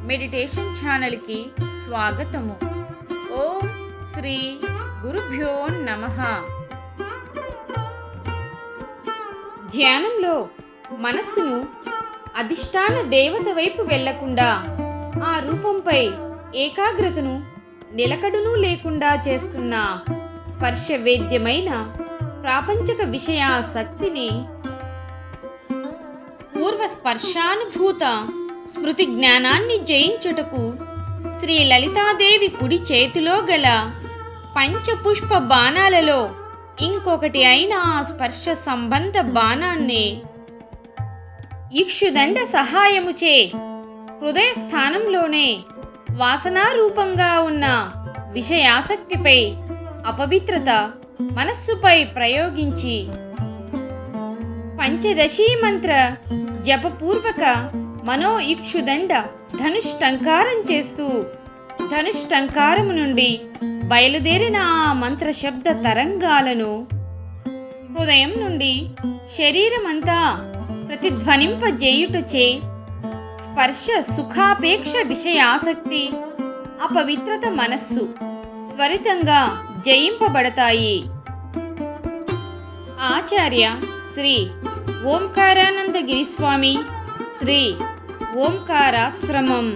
Meditation ఛానల్కి స్వాగతము. ఓం శ్రీ గురుభ్యో నమః. ధ్యానంలో మనస్సును అధిష్టాన దేవత వైపు వెళ్లకుండా ఆ రూపంపై ఏకాగ్రతను నిలకడను లేకుండా చేస్తున్న స్పర్శ వేద్యమైన ప్రాపంచక విషయాసక్తిని పూర్వ స్పర్శానుభూత స్మృతి జ్ఞానాన్ని జయించుటకు శ్రీ లలితాదేవి కుడి చేతిలో గల పంచపుష్ప బాణాలలో ఇంకొకటి అయిన ఆ స్పర్శ సంబంధ బాణాన్ని ఇక్షుదండ సహాయముచే హృదయ స్థానంలోనే వాసనారూపంగా ఉన్న విషయాసక్తిపై అపవిత్రత మనస్సుపై ప్రయోగించి పంచదశీ మంత్ర జపపూర్వక మనో ఇక్షుదండ ధనుష్టంకారం చేస్తూ ధనుష్టంకారము నుండి బయలుదేరిన ఆ మంత్ర శబ్ద తరంగాలను హృదయం నుండి శరీరమంతా ప్రతిధ్వనింపజేయుటచే స్పర్శ సుఖాపేక్ష విషయాసక్తి అపవిత్రత మనస్సు త్వరితంగా జయింపబడతాయి. ఆచార్య శ్రీ ఓంకారానందగిరి స్వామి, శ్రీ ఓంకారాశ్రమం.